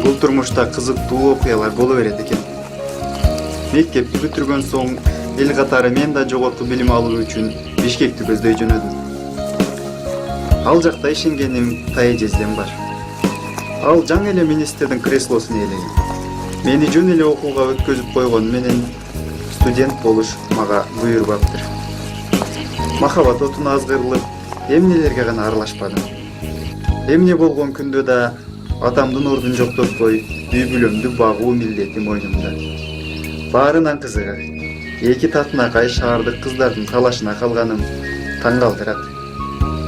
Бул турмушта кызыктуу окуялар боло берет экен. Мектепти бүтүргөн соң эл катары мен да жогорку билим алуу үчүн Бишкекти көздөй жөнөдүм. Ал жакта ишенгеним тая жездем бар. Ал жаңы эле министрдин креслосун ээлеген. Мени жөн эле окууга өткөзүп койгону менен студент болуш мага буйрубаптыр. Махабат отуна азгырылып, эмнелерге гана аралашпадым. Эмне болгон күндө да атамдын ордун жоктотпой, үй бүлөмдү багуу милдети мойнумда. Баарынан кызыгы, эки татынакай шаардык кыздардын талашына калганым таң калтырат.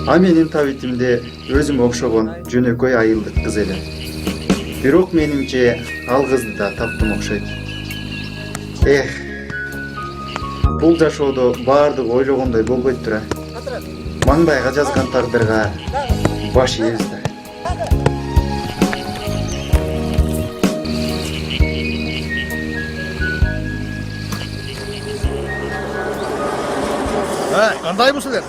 А менин табитимде өзүмө окшогон жөнөкөй айылдык кыз эле. Бирок менимче ал кызды да таптым окшойт. Бул жашоодо баардыгы ойлогондой болбойт тура. Маңдайга жазган тагдырга баш ийебиз да. Кандай силер?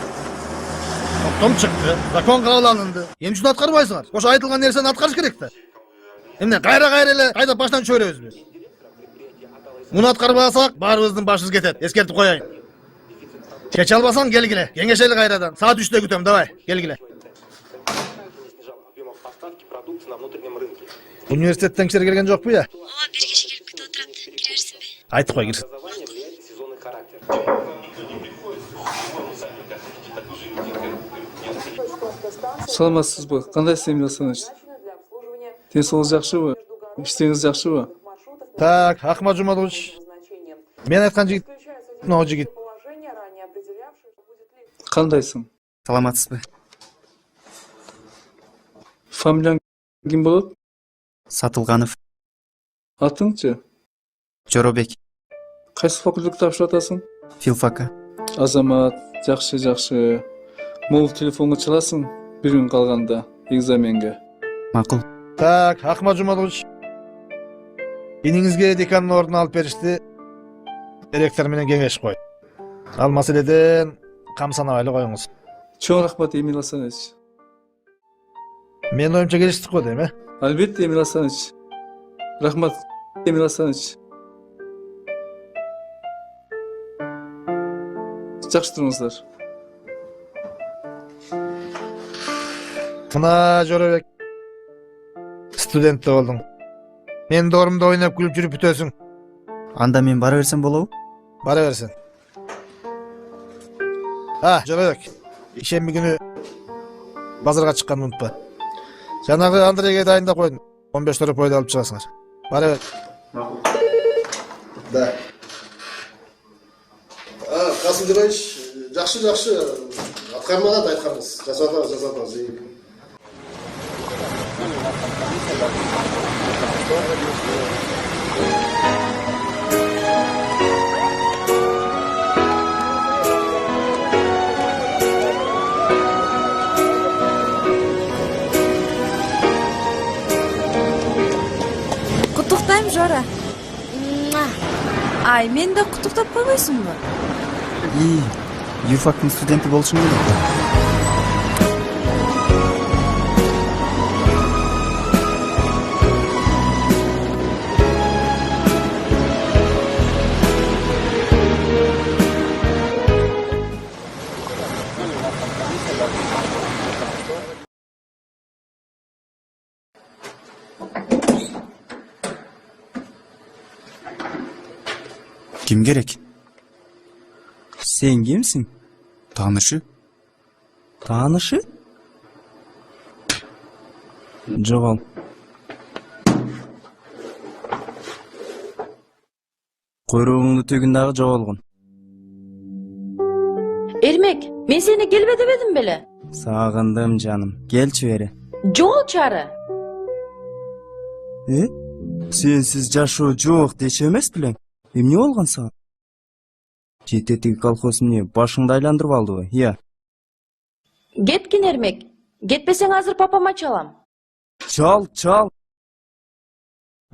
Токтом чыкты, закон кабыл алынды. Эмне үчүн аткарбайсыңар? Ошо айтылган нерсени аткарыш керек да. Эмне кайра эле кайда баштан чөйрөбүзбү? Муну аткарбасак баарыбыздын башыбыз кетет. Эскертип коеюн. Чече албасаң келгиле. Кеңешели кайрадан. Саат 3'te күтөм, давай. Келгиле. Университеттен кишилер келген жокпу я? Ооба, бир киши келип кетип отурат. Кирерсиңби? Айтып кой, кирсин. Саламатсызбы? Кандайсыз Эмиль Асанович? Денсаулыгыңыз жакшыбы? Иштериңиз жакшыбы? Так, Ахмат Жумадович. Мен айткан жигит, могу жигит. Кандайсың? Саламатсызбы? Фамилияң ким болот? Сатылганов. Атыңчы? Жоробек. Кайсы факультетте тапшырып атасың? Филфака. Азамат, жакшы. Могул телефонго чаласың бир күн калганда экзаменге. Макул. Так, Ахмат Жумадович. Иниңизге декандын ордун алып беришти. Директор менен кеңешип кой. Ал маселеден камсанабай эле коюңуз. Чоң рахмат Эмиль Асанович. Мен оюмча келиштик го дейм, Албетте Эмиль Асанович. Рахмат Эмиль Асанович. Жакшы туруңуздар. Мына Жоробек. Студент да болдуң. Мен доорумда ойноп күлүп жүрүп бүтөсүң. Анда мен бара берсем болобу? Бара берсин. Жоробек. Ишемби күнү базарга чыкканды унутпа. Жанагы Андрейге дайындап койдум. 15 торопойду алып чыгасыңар. Бара бер. Макул. Да. Касым Жирович, жакшы. Аткармаган айтканыңыз. Жасадыңыз. Куттуктайм, Жора. Ай, мен да куттуктап койбойсуңбу? Юрфактын студенти болушум керек. Kim gerek? Sen kimsin? Tanışı? Tanışı? Жоғал. Кuyruğunu tөгүндагы жоголгон. Эрмек, мен сени келбе дебедим беле? Сагындым жаным. Келчи бери. Жол чары. Сенсиз жашоо жок дече эмес белең? Эмне болгон сага? Жететиги колхоз эмне башыңды айландырып алдыбы? Ия. Кеткин Эрмек. Кетпесең азыр папама чалам. Чал.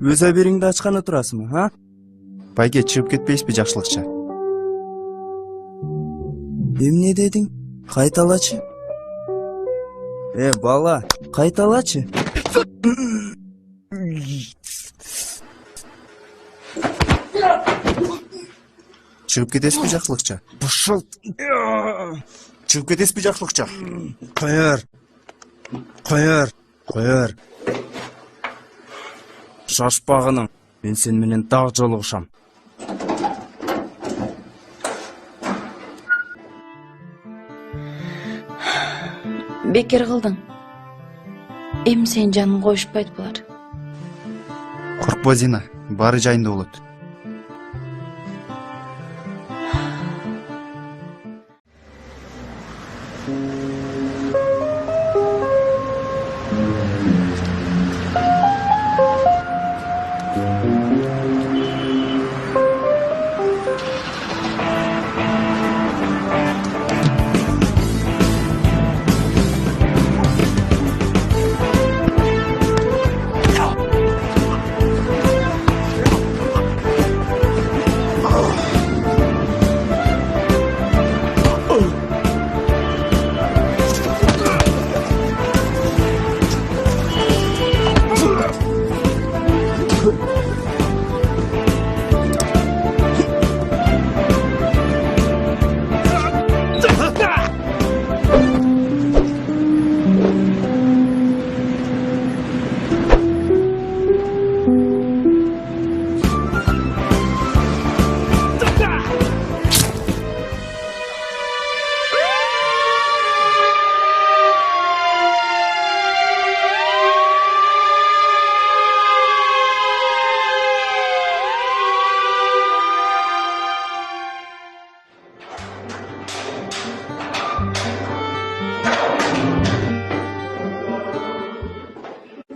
Өз абериңди ачкан отурасыңбы, ха? Байге чыгып кетпейсизби жакшылыкча? Эмне дедиң? Кайталачы. Бала, кайталачы. Чыгып кетесизби жакшылыкча? Бушылт. Чыгып кетесизби жакшылыкча? Коер. Шашпагының. Мен сен менен дагы жолугушам. Бекер кылдың. Эми сен жаның коюшпайт булар. Коркпо Зина, баары жайында болот.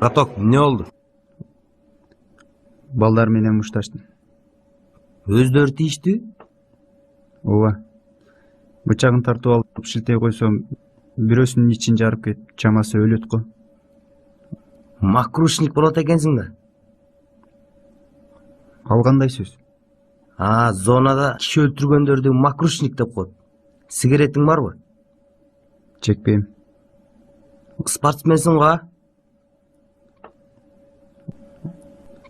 Каток, эмне болду? Балдар менен мушташтым. Өздөрү тийиштиби? Ооба. Бычагын тартып алып шилтей койсом, бирөөсүнүн ичин жарып кетип, чамасы өлөт го. Макрушник болот экенсиң да. Ал кандай сөз? Зонада киши өлтүргөндөрдү макрушник деп коет. Сигаретиң барбы? Чекпейм. Спортсменсиң го?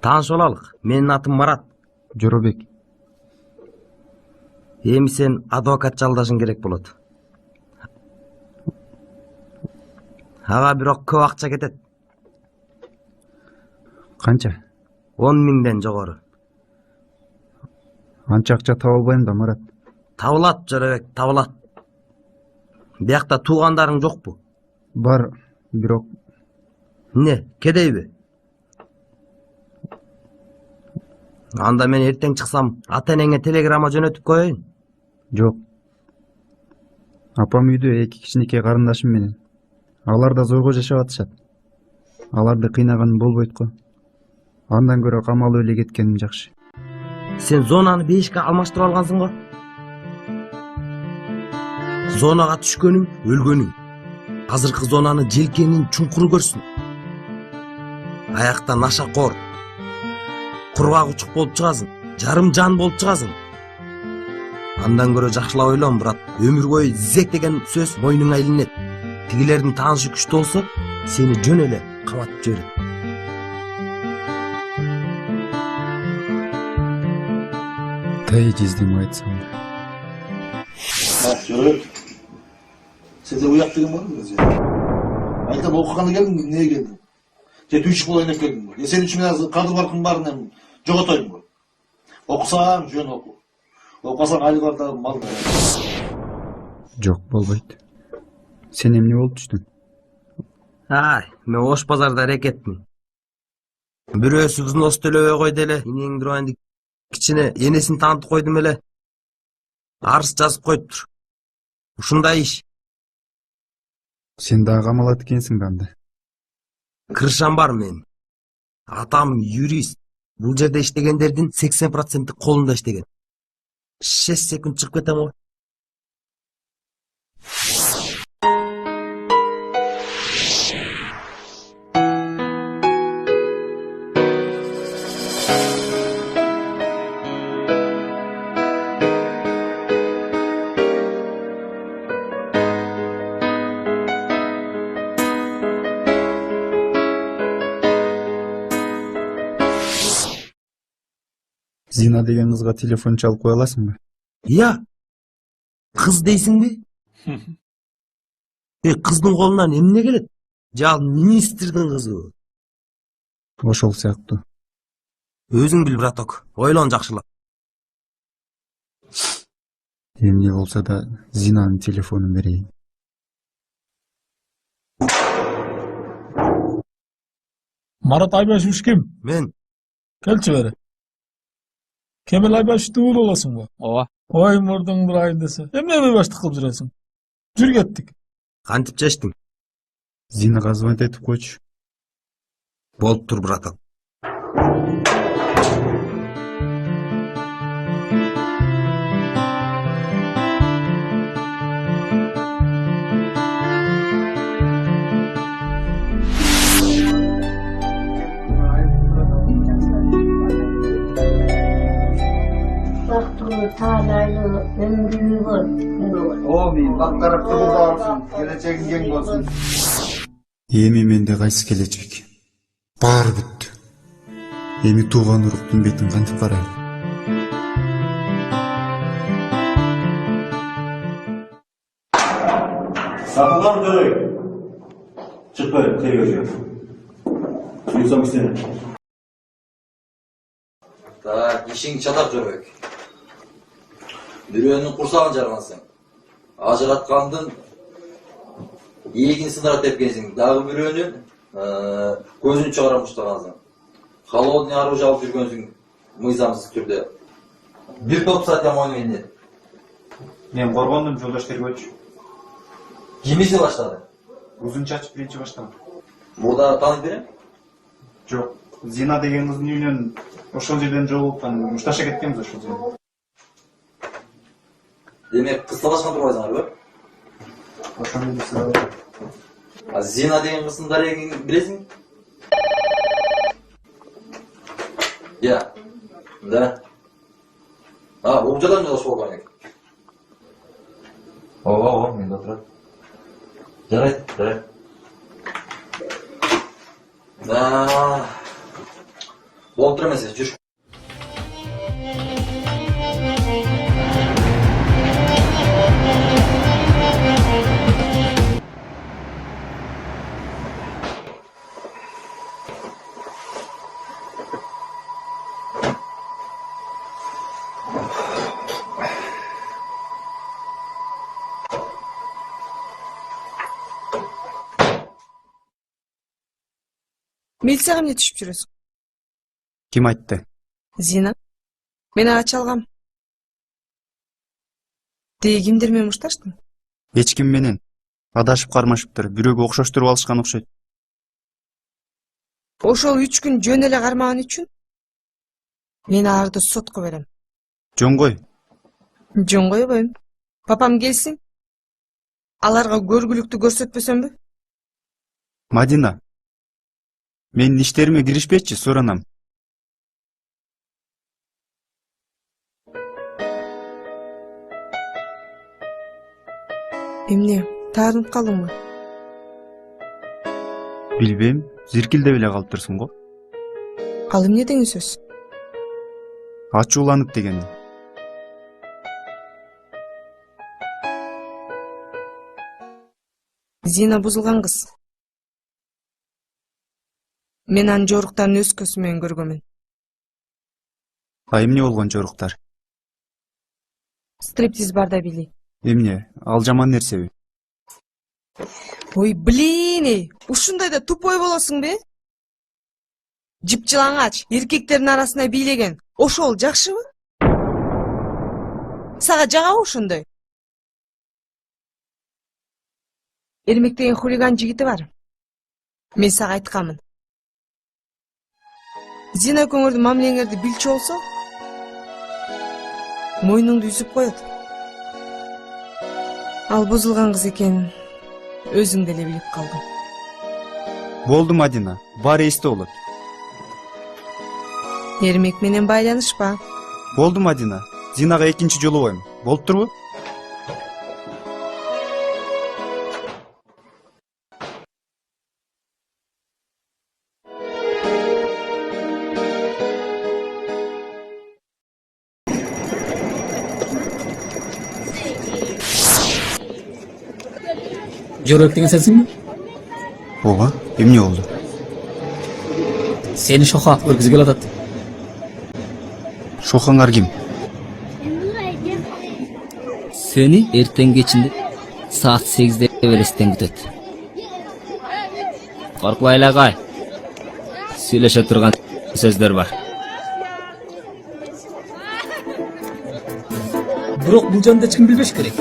Таанышып алалык. Менин атым Марат. Жоробек. Эми сен адвокат жалдашың керек болот. Ага бирок көп акча кетет. Канча? 10 миңден жогору. Анча акча таба албайм да, Марат. Табылат, Жоробек, табылат. Биякта туугандарың жокпу? Бар, бирок Эмне, кедейби? Анда мен эртең чыксам, ата-энеңе телеграмма жөнөтүп коеюн. жок. Апам үйдө 2 кичинекей карындашым менен. Алар да зорго жашап атышат. Аларды кыйнаган болбойт го. Андан көрө камалып эле кеткеним жакшы. Сен зонаны 5ке алмаштырып алгансың го. Зонага түшкөнүң, өлгөнүң. Азыркы зонаны желкенин чуңкуру көрсүн. Аякта нашакор. Кургак учук болуп чыгасың, жарым жан болуп чыгасың. Андан көрө жакшылап ойлон, брат. Өмүр бою зек деген сөз мойнуңа илинет. Тигилердин таанышы күчтүү болсо, сени жөн эле каматып жиберет. Тай жездим айтсам. Жоробек, сенде уяк деген барбы өзү? Айтам, окуганы келдиң, эмнеге келдиң? Же түйшүк болоюн деп келдиң го? Сен үчүн мен азыр кадыр баркын баарын жоготоюм го. Окусаң, жөн оку. Окусаң айлы барда мал да. Жок, болбойт. Сен эмне болуп түштүң? Мен Ош базарда аракетмин. Бирөөсү взнос төлөбөй койду эле, энеңдин дурайында кичине энесин таанытып койдум эле. Арыз жазып коюптур. Ушундай иш. Сен дагы камалат экенсиң да анда. Кыршам бар мен. Атам юрист. Бул жерде иштегендердин 80% колунда иштеген. 6 секунд чыгып кетем го. Зина деген кызга телефон чалып кое аласыңбы? Iya. Kız дейсиңби? Кыздын колунан эмне келет? Жал министрдин кызы. Ошол сыяктуу. Өзүң бил, браток. Ойлон жакшылап. Эмне болсо да Зинанын телефонун берейин. Марат Айбашевич ким? Мен Келчи бери. Кемел Айбашевди уул болосуңбу? Ооба. Ой мурдуң бир айын десе. Эмне бейбаштык кылып жүрөсүң? Жүр кеттик. кантип чечтиң? Зинага звонить этип койчу. Болуп тур, браток. Бактылуу, таанайлуу өмүрүңүз болсун. Амин. Бак карап кабыл алсын. Келечегиң кең болсун. Эми менде кайсы келечек? Баары бүттү. Эми тууган уруктун бетин кантип карайм? Сатылган дөрөй. Чыкпай, тергөөчү. Уйсам сени. Так, ишиң чатап жүрөк. Бирөөнүн курсагын жаргансың. Ажыраткандын ийигин сындырат тепкенсиң. Дагы бирөөнүн көзүн чыгара муштагансың. Холодный оружие алып жүргөнсүң мыйзамсыз түрдө. Бир топ статья мойнуна. Мен коргондум, жолдош тергөөчү. Ким изи баштады? Узун чачып биринчи баштаган. Мурда таанып берем? Жок. Зина деген кыздын үйүнөн ошол жерден жолугупкан, мушташа кеткенбиз ошол жерден. Демек, кыз талашкан турбайсыңарбы? Ошону билсем. А Зина деген кыздын дарегин билесиң? Я. Да. Укжадан жалашып алган экен. Ооба, менде отурат. Жарайт, жарайт. Болуп тур эмес, жүр. Милицияга эмне түшүп жүрөсүң? Ким айтты? Зина. Мен ага чалгам. Деги кимдер менен мушташтың? Эч ким менен. Адашып кармашыптыр, бирөөгө окшоштуруп алышкан окшойт. Ошол 3 күн жөн эле кармаган үчүн мен аларды сотко берем. Жоңгой. Жөн койбойм. Папам келсин. Аларга көргүлүктү көрсөтпөсөмбү? Мадина. Менин иштериме киришпечи, суранам. Эмне, таарынып калдыңбы? Билбейм, зиркилдеп эле калыптырсың го. Ал эмне деген сөз? Ачууланып дегени. Зина бузулган кыз. Мен анын жоруктарын өз көзүм менен көргөмүн. А эмне болгон жоруктар? Стриптиз барда билейт. Эмне, ал жаман нерсеби? Ой, блин, ушундайда тупой болосуң бе? Жыпчылаңач, эркектердин арасына бийлеген. Ошол жакшыбы? Сага жагабы ошондой? Эрмек деген хулиган жигити бар. Мен сага айтканмын. Зина көңөрдүн мамилеңерди билчү болсо, мойнуңду үзүп коет. Ал бузулган кыз экенин өзүң деле билип калдың. Болду, Мадина, баары эсте болот. Эрмек менен байланышпа. Болду, Мадина, Зинага экинчи жолу койм. Болуп турбу? Жорабек деген сенсиңби? Ооба, эмне болду? Сени Шоха өргүзгө атат. Шохаңар ким? Seni erten geçinde saat 8'de Everest'ten kütöt. Korkmayla kay. Söyleşe turgan sözler var. Бирок бул жөнүндө эч ким билбеш керек.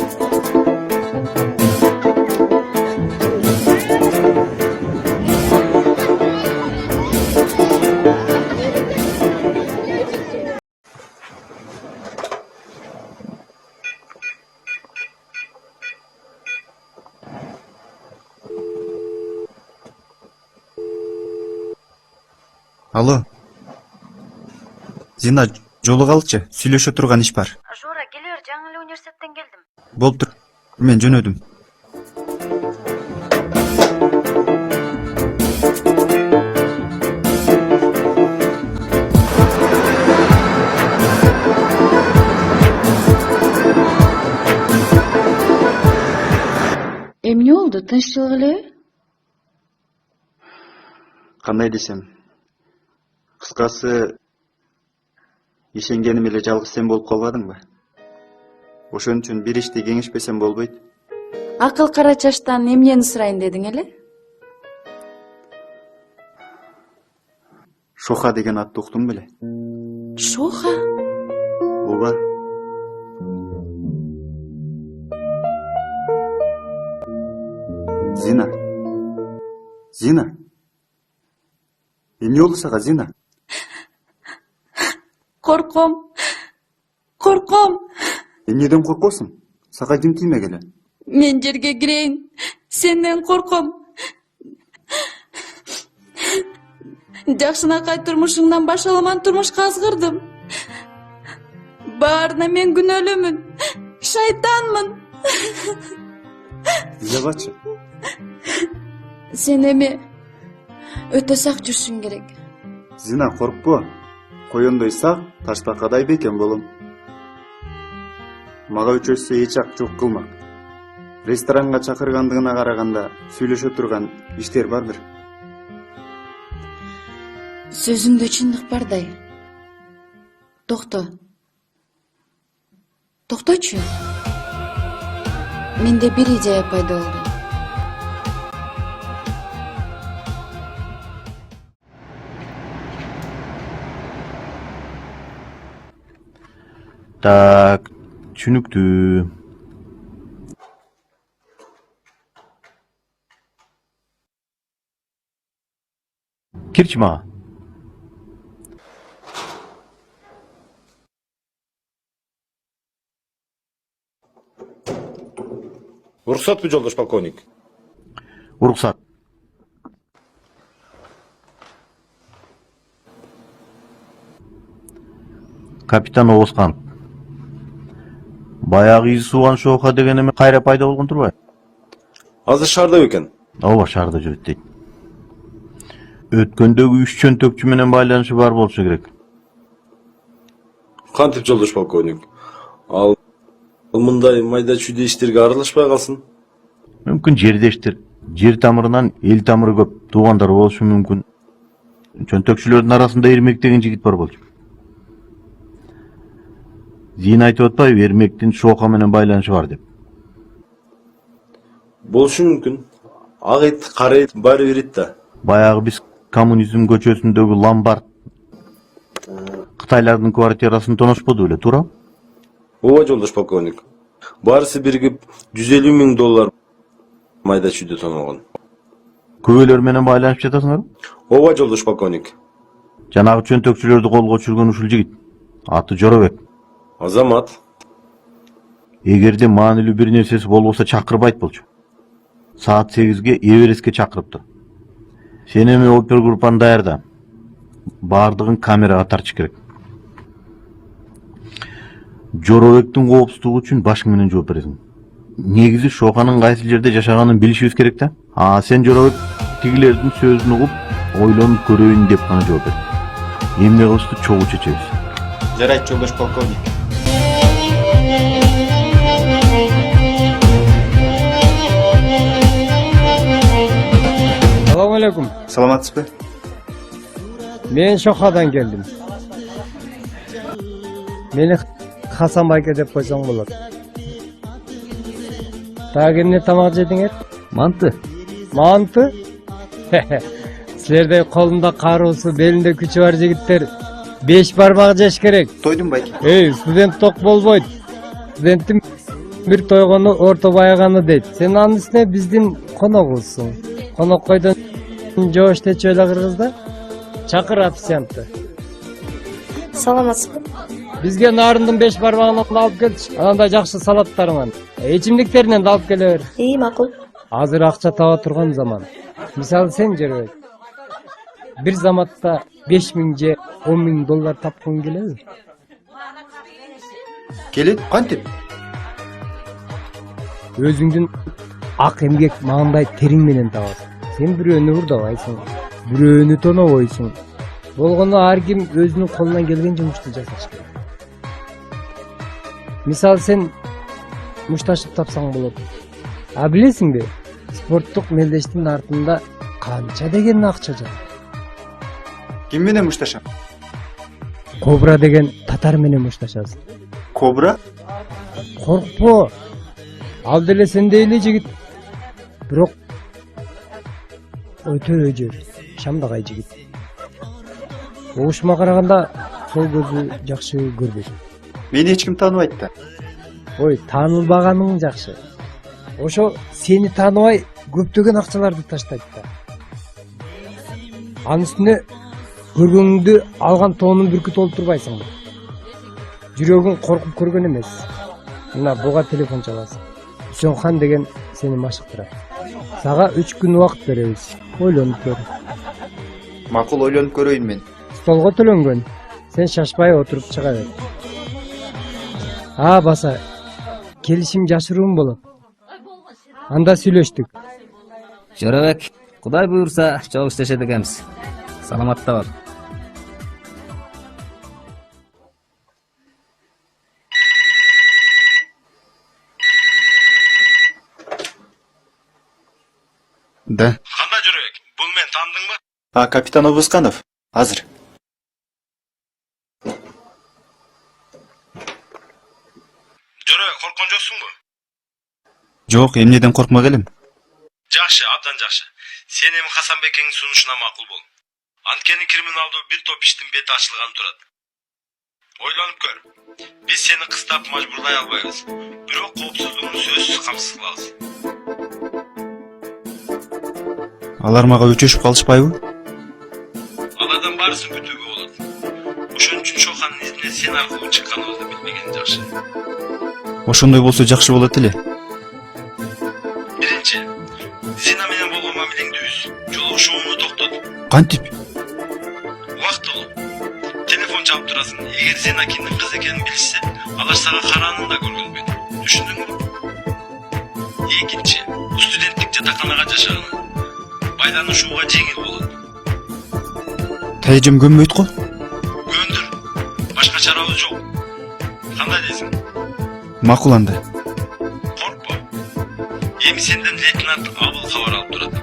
Алло. Зина, жолугалычы, сүйлөшө турган иш бар. Жора, келер, жаңы эле университеттен келдим. Болуптур. Мен жөнөдүм. Эмне болду? Тынччылык элеби? Кандай десем? Кыскасы, ишенгеним эле жалгыз сен болуп калбадыңбы? Ошон үчүн бир ишти кеңешпесем болбойт. Акыл кара чаштан эмнени сурайын дедиң эле? Шоха деген атты уктуң беле? Шоха? Ооба. Зина. Зина. Эмне болду сага, Зина? Корком. Корком. Эмнеден коркосуң? Сага ким тиймегеле? Мен жерге кирейин. Сенден корком. Жакшынакай турмушуңдан башаламан турмушка азгырдым. Баарына мен күнөөлүүмүн. Шайтанмын. Илебачы. Сен эми өтө сак жүрүшүң керек. Зина, коркпо. Коёндой сак, таштакадай бекен болом. Мага өчөсү эч ак жок кылмак. Ресторанга чакыргандыгына караганда сүйлөшө турган иштер бардыр. Сөзүңдө чындык бардай. Токто. Токточу. Менде бир идея пайда болду. Так, түшүнүктүү. Кирчи мага. Уруксатпы, жолдош полковник? Уруксат. Капитан Оозхан. Баягы изи сууган Шоха деген эме кайра пайда болгон турбайбы? Азыр шаарда экен. Ооба, шаарда жүрөт дейт. Өткөндөгү 3 чөнтөкчү менен байланышы бар болушу керек. Кантип, жолдош полковник? Ал мындай майда чүйдө иштерге аралашпай калсын. Мүмкүн жердештер, жер тамырынан эл тамыры көп туугандар болушу мүмкүн. Чөнтөкчүлөрдүн арасында Эрмек деген жигит бар болчу. Зина айтып атпайбы, Эрмектин Шоха менен байланышы бар деп. Болушу мүмкүн. Ак ит, кара ит баары бир ит да. Баягы биз коммунизм көчөсүндөгү ломбард Кытайлардын квартирасын тоношподу беле, туура? Ооба, жолдош полковник. Баарысы биригип $150,000 майда чүйдө тонолгон. Көбөлөр менен байланышып жатасыңарбы? Ооба, жолдош полковник. Жанагы чөнтөкчүлөрдү колго түшүргөн ушул жигит. Аты Жоробек. Азамат. Эгерде маанилүү бир нерсеси болбосо чакырбайт болчу. Саат 8-ге Эверестке чакырыптыр. Сен эми опергруппаны даярда. Бардыгын камерага тартыш керек. Жоробектин коопсуздугу үчүн башың менен жооп бересиң. Негизи Шоханын кайсы жерде жашаганын билишибиз керек да. Сен Жоробек тигилердин сөзүн угуп, ойлонуп көрөйүн деп гана жооп бер. Эмне кылышты чогуу чечебиз. Жарайт, жолдош полковник. алейкум. Саламатсызбы? Мен Шохадан келдим. Мени Хасан байке деп койсоң болот. Дагы эмне тамак жедиңер? Манты. Манты? Силердей колунда каруусу, белинде күчү бар жигиттер 5 бармак жеш керек. Тойдум байке. Студент ток болбойт. Студенттин бир тойгону орто байыганы дейт. Сен анын үстүнө биздин коногубузсуң. Коноккойдон жоош течү эле кыргызда. Чакыр официантты. Саламатсызбы? Бизге нарындын 5 бармагынан алып келчи. Ананда жакшы салаттарынан. Ичимдиктеринен да алып келе бер. Макул. Азыр акча таба турган заман. Мисалы сен Жөрөбек. Бир заматта 5000 же 10.000 доллар тапкың келеби? Келет, кантип? Өзүңдүн ак эмгек маңдай териң менен табасың. Сен бирөөнү урдабайсың, бирөөнү тонобойсуң. Болгону ар ким өзүнүн колунан келген жумушту жасаш керек. Мисалы сен мушташып тапсаң болот. А билесиңби? Спорттук мелдештин артында канча деген акча жатат. Ким менен мушташам? Кобра деген татар менен мушташасың. Кобра? Коркпо. Ал деле сендей эле жигит. Бирок өтө өжөр, шамдагай жигит. Оушума караганда сол көзү жакшы көрбөйт. Мени эч ким тааныбайт да. Ой, таанылбаганың жакшы. Ошо сени тааныбай көптөгөн акчаларды таштайт да. Анын үстүнө көргөнүңдү алган тоонун бүркүт олтурбайсың. Жүрөгүң коркуп көргөн эмес. Мына буга телефон чаласың. Үсөнхан деген сени машыктырат. Сага 3 күн убакыт беребиз. Ойлонуп көр. Макул, ойлонуп көрөйүн мен. Столго төлөнгөн. Сен шашпай отуруп чыга бер. Баса. Келишим жашыруун болот. Анда сүйлөштүк. Жөрөбек, Кудай буйрса, чогуу иштешет экенбиз. Саламатта бар. Да. Кандай Жөрөбек? Бул мен таандыңбы? Капитан Обусканов. Азыр. Жөрөбек, корккон жоксуңбу? Жок, эмнеден коркмак элем? Жакшы, абдан жакшы. Сен эми Хасанбекеңдин сунушуна макул бол. Анткени криминалдуу бир топ иштин бети ачылган турат. Ойлонуп көр. Биз сени кыстап мажбурлай албайбыз. Бирок коопсуздугуңду сөзсүз камсыз кылабыз. Алар мага өчөшүп калышпайбы? Алардан баарысын күтүүгө болот. Ошон үчүн Шоханын изине сен аркылуу чыкканыбызды билмеген жакшы. Ошондой болсо жакшы болот эле. Биринчи, Зина менен болгон мамилеңди үз. Жолугушууңду токтот. Кантип? Убактылуу. Телефон чалып турасың. Эгер Зина кимдин кызы экенин билишсе, алар сага караанын да көргөзбөйт. Түшүндүңбү? Экинчи, студенттик жатаканага жашаган. Байланышууга жеңил болот. Тайжым көнбөйт го? Көндүр. Башка чарабыз жок. Кандай дейсиң? Макул анда. Коркпо. Эми сенден лейтенант Абыл кабар алып турат.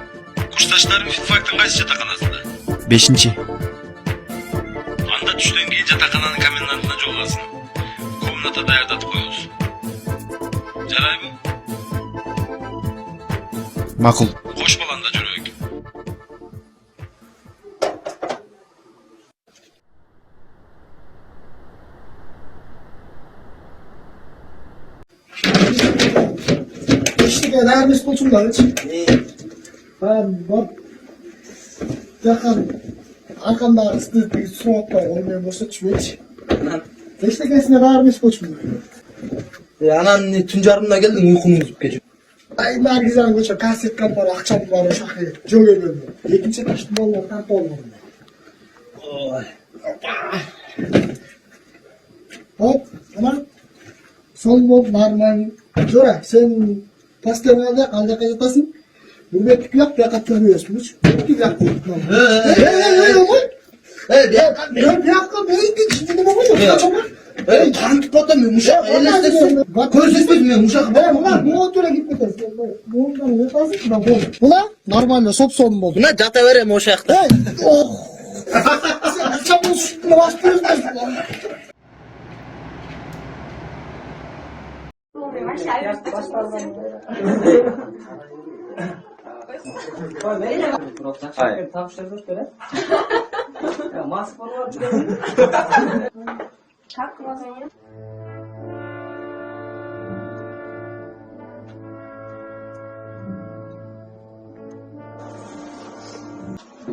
Курсташтарың фитфактын кайсы жатаканасында? 5-чи. Анда түштөн кийин жатакананын комендантына жолугасың. Комната даярдатып коебуз. Жарайбы? Макул. Кош бол анда Жөрөбек. İşte nerede bulsunlar hiç? Ben bak. Yakın. Arkamda ıslık bir soğuk var. Olmayan boşa düşmüyor hiç. İşte gelsin vermiş bulsunlar. Анан түн жарымда келдиң, уйкуң үзүп кетип. Ay nargizan koça kasetler var. Akşam var o şakayı. Çok önemli. İkinci taştım olmadı. Tanto olmadı. Hop. Ama sol bol narman. Jora sen pastanede kalacak yatasın. Burada tüplak da katlanıyorsunuz. Tüplak da katlanıyorsunuz. Bir dakika. Ben şimdi ne bakıyorum? Tanıtıp batamıyor muşak. Elestirsin. Köz etmiyor muşak. Ulan bu otura gitmesin. Bundan ne fazla ki bak oğlum. Ulan normalde sop son mu oldu? Buna cata verem muşakta. Oh. Sen bu sütüne başlıyorsun.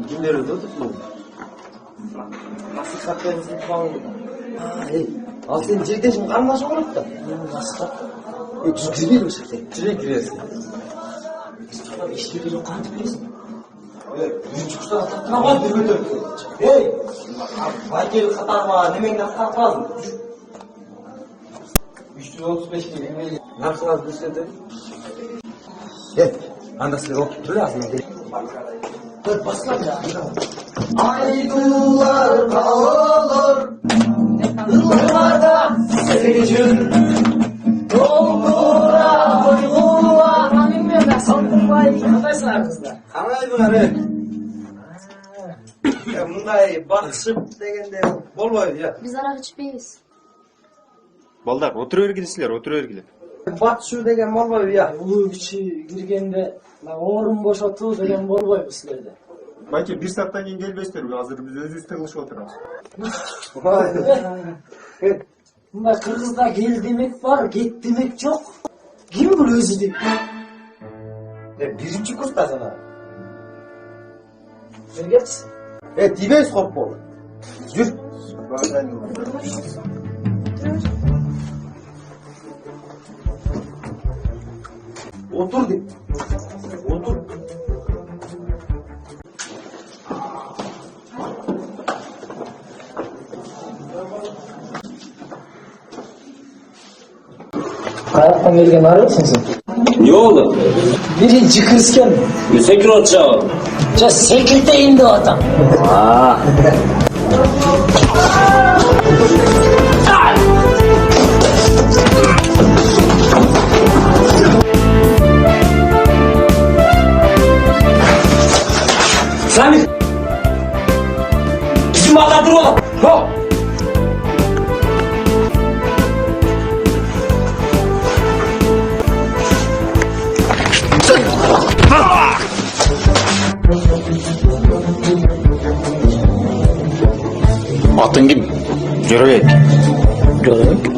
Kimler öldü mu? Nasıl katlarınızın puanı? Al senin cildin karmaşa olup da. Nasıl kat? Girer misin sen? Girersin. İşte bir yok kanıtı bilirsin. Öyle bir çıkışta atatına var bir metre. Hey! Michael Katarma, nemengden katmaz mı? 335 bin. Nasıl az bir şeyde? Gel. Andasını oturtur lazım. Dur baslan ya. Aydılar dağlar, yıllarda sevgicim. Doldura uygular. Bilmiyorum ben sandırmayı. Anlarsınlar kızlar. Anlayın bunları. Ya bunday bakışıp degende bol boydu ya. Biz ara içmeyiz. Balдар, oturuvergilsizler, oturuvergiler. Batışu деген болбойбу ya. Улуу кичи киргенде орун бошотуу деген болбойбу силерде. Байке, 1 сааттан кийин келбестер, азыр биз өзүбүз тыгылышып отурабыз. Мындай кыргызда кел демек бар, кет демек жок. Ким бул өзү деп? Birinci kursta sana. Бергечи. Dibes hop bol. Yürü. Otur de. Otur. Kayaktan gelgen arıyorsun sen? Ne oldu? Birinci kırsken. Sekir otacağı. Ya sekirte indi o adam. Samir! Bizim bağladır oğlum. Hop! Atın kim? Jöröbek. Jöröbek?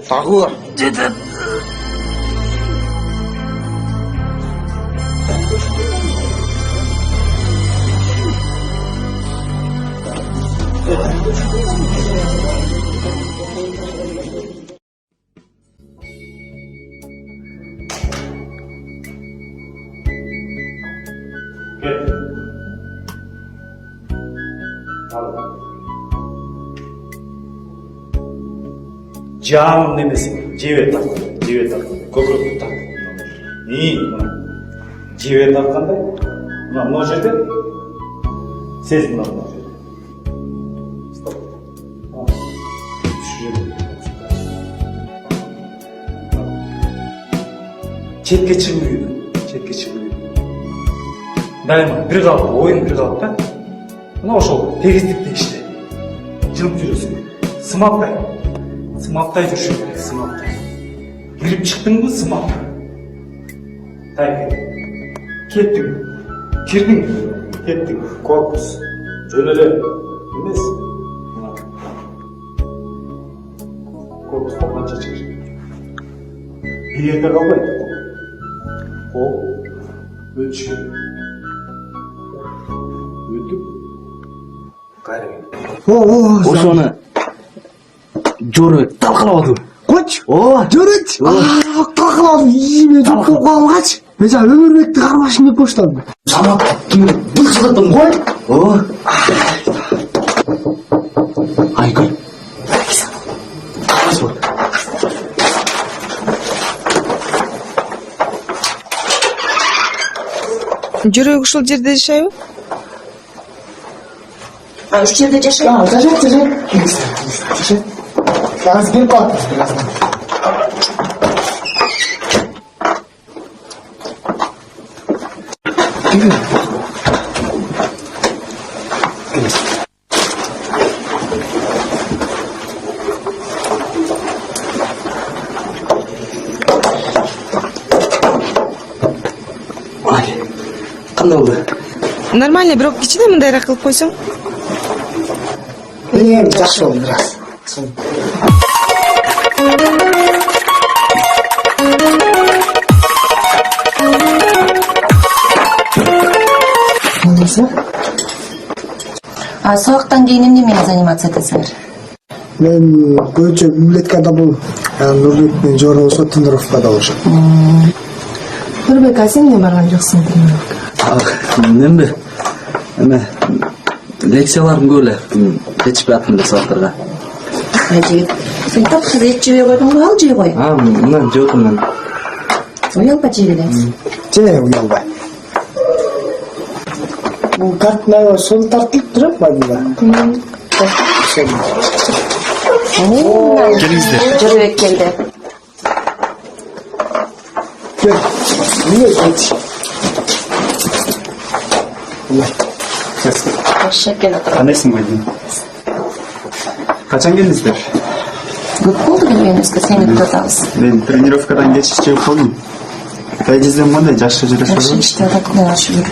Tağır. Dedim. Canım demesin. Civet tak. Civet tak. Köprü tak. İyi. Civet takkanda. Mına жерде. Сез мына жерде. Стоп. Şu жерде. Четке чыгбайбы. Четке чыгбайбы. Дайыма бир калып, оюн бир калып да. Мына ошол тегиздикте иште. Жылып жүрөсүң. Сымаптай. Сымаптай жүрүшүң керек, сымаптай. Кирип чыктыңбы, сымап. Тайпи. Кеттиң. Кирдиң. Кеттиң. Корпус. Жөн эле эмес. Корпустан канча чыгыш? Bir yerde kalmayın. Kol, ölçü. Öldüm. Ошону Жорабек талкалабады. Koç. Жөрөт. Талкалап ийме жок болуп калгач. Мен жаңа Өмүрбекти кармашым деп баштадым. Самат кимге былчылаттым ғой? Айгүл. Жүрөк ушул жерде жашайбы? Ушул жерде жашайт. Жашайт. Азыр келип калат бираздан. Кандай болду? Нормально, бирок кичине мындайраак кылып койсоң. Жакшы болду бираз. А сабактан кийин эмне менен заниматься этесиңер? Мен көбүнчө библиотекада болуп, Нурбек менен Жора болсо тренировкада болушат. Нурбек, а сен эмне барган жоксуң тренировкага? Менби эме лекцияларым көп эле жетишпей атам эле сабактарга. Ажип. Сен тапкыр эт жебей койдуңбу, ал жей кой. Мындан жеп атам мен. Уялба жей бересиң. Же уялбай. Бул картина сол тартылып турат бадыда. Келиңиздер. Жөрөбек келди. Кандайсың Байдин? Качан келдиңиздер? Көп болду келгенибизге, сени күтүп атабыз. Мен тренировкадан кечиш чыгып калдым. Тайжизем кандай? Жакшы жүрөсүзбү? Жакшы иштеп атат, Кудай шүгүр.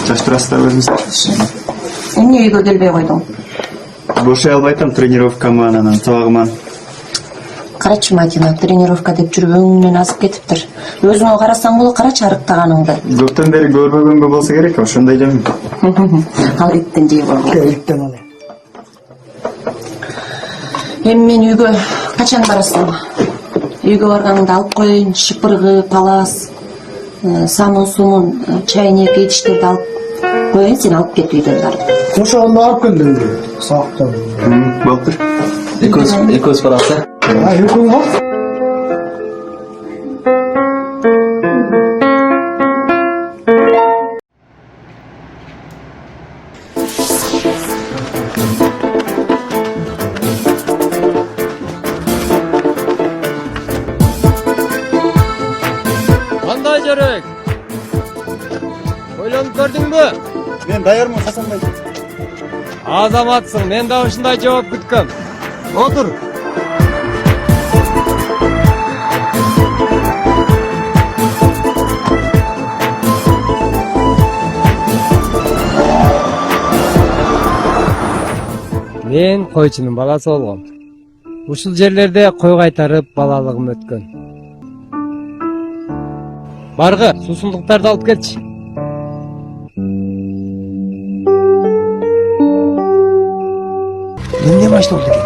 Жакшы турасыздарбы өзүңүздөр? Эмне үйгө келбей койдуң? Бошой албайтам тренировкама, анан сабагыма. Карачы Мадина, тренировка деп жүрүп өңүңнөн азып кетиптир. Өзүңө карасаң боло, карачы арыктаганыңды. Көптөн бери көрбөгөнгө болсо керек, ошондой жайм. Ал иттен жей болду. Иттен ал. Эми мен үйгө качан барасың? Үйгө барганыңда алып коеюн, шыпыргы, палас, самосун, чайнек, идиштерди алып коеюн, сен алып кет үйдөн барып. Ошону алып келдим. Сактан. Болуптур. Экөөбүз барабыз да. Экөөң бар. Кандай Жөрөбек? Ойлонуп көрдүңбү? Мен даярмын, Хасанбай. Азаматсың, мен да ушундай жооп күткөм. Отур. Мен койчунун баласы болгом. Ушул жерлерде кой кайтарып балалыгым өткөн. Баргы, суусундуктарды алып келчи. Эмне башталды экен?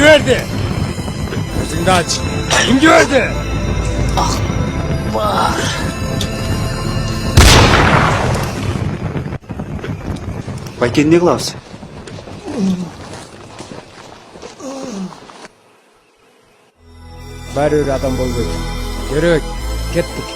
Gördü. Gözünü aç. Kim gördü? Байкен, эмне кылабыз? Баары бир адам болбойт. Жөрөбек, кеттик.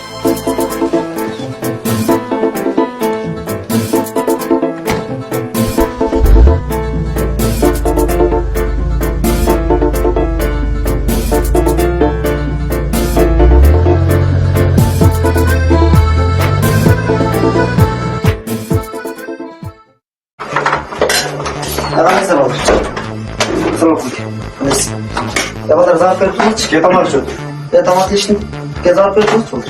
Zavap verip Gel tamam şu. Tamam ateştim. Zavap verip olur.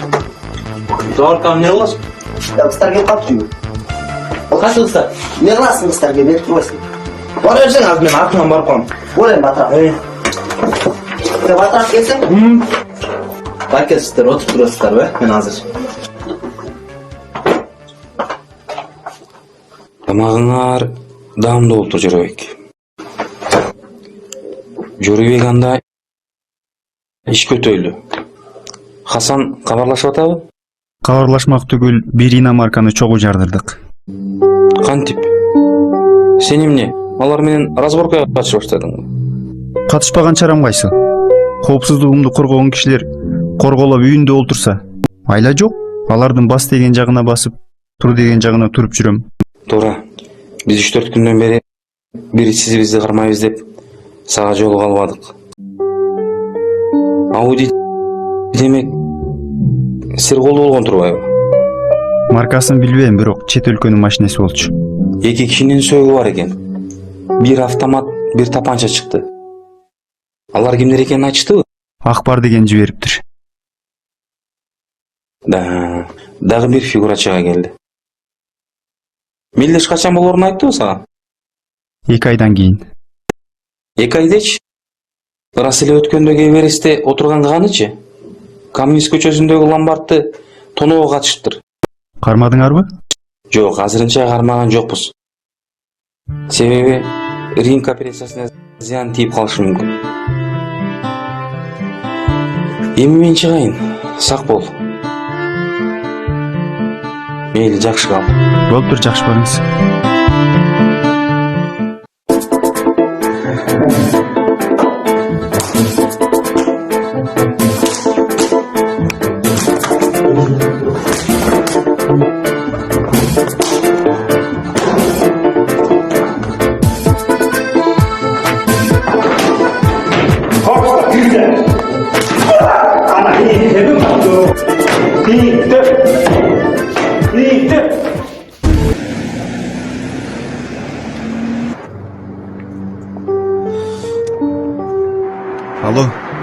Doğru ne olasın? Ya kızlar gelip kaptırıyor. Kaç kızlar? Ne kılarsın kızlar gelip verip durmasın. Var öleceksin az benim aklımdan var koyayım. Oraya batar. Ya batar gelsin. Herkes ister, otur durasılar be. Ben hazır. Тамагыңар даамды болду Жорабек. Жорабек анда иш көтөйлү. Хасан кабарлашып атабы? Кабарлашмак түгүл, бир иномарканы чогуу жардырдык. Кантип? Сен эмне? Алар менен разборкага катышып баштадыңбы? Катышпаган чарам кайсы? Коопсуздугумду коргогон кишилер корголоп үйүндө олтурса, айла жок. Алардын бас деген жагына басып, тур деген жагына туруп жүрөм. Туура. Биз 3-4 күндөн бери бир сиз бизди кармайбыз деп сага жолуга албадык. Ауди демек сир колду болгон турбайбы? Маркасын билбейм, бирок чет өлкөнүн машинеси болчу. 2 кишинин сөөгү бар экен. Бир автомат, бир тапанча чыкты. Алар кимдер экенин айтыштыбы? Акбар деген жибериптир. Дагы бир фигура чыга келди. Мелдеш качан болорун айттыбы сага? 2 айдан кийин. 2 айдечи? Ырас эле өткөндөгү Эверестте отурган кыганычы? Коммунист көчөсүндөгү ломбардты тоноого катышыптыр. Кармадыңарбы? Жок, азырынча кармаган жокпуз. Себеби ринг операциясына зыян тийип калышы мүмкүн. Эми мен чыгайын, сак бол. Мейли, жакшы кал. Болуптур, жакшы барыңыз.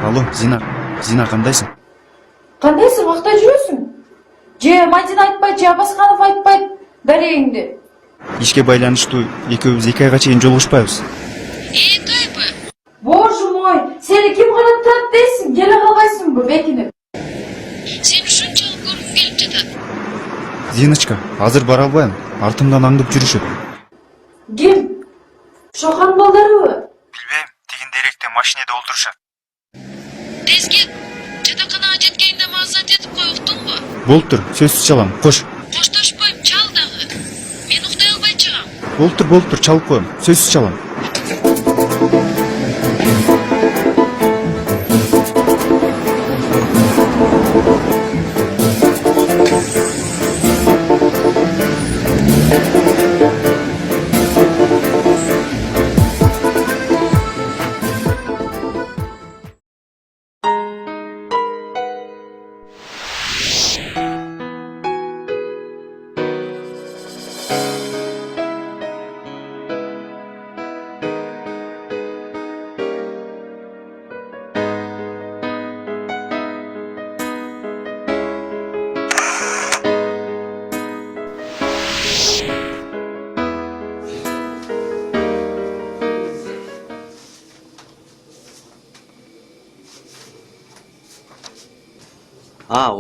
Алло, Зина кандайсың? Кандайсың, какта жүрөсүң? Же Мадина айтпайт, же Абасканов айтпайт дарегиңди. Ишке байланыштуу экөөбүз 2 айга чейин жолугушпайбыз. 2 айбы? Боже мой, сени ким карап турат дейсиң? Келе калбайсыңбы бекинип? Сени ушунчалык көргүм келип жатат. Зиночка, азыр бара албайм. Артымдан аңдып жүрүшөт. Ким? Шохан балдарыбы? Билбейм, тигин деректе машинеде олтурушат. Тез кет. Жатаканага жеткениңде маазат этип кой, уктуңбу? Болуптур, сөзсүз чалам. Кош. Коштошпойм, чал дагы. Мен уктай албай чыгам. Болуптур, чалып коем. Сөзсүз чалам.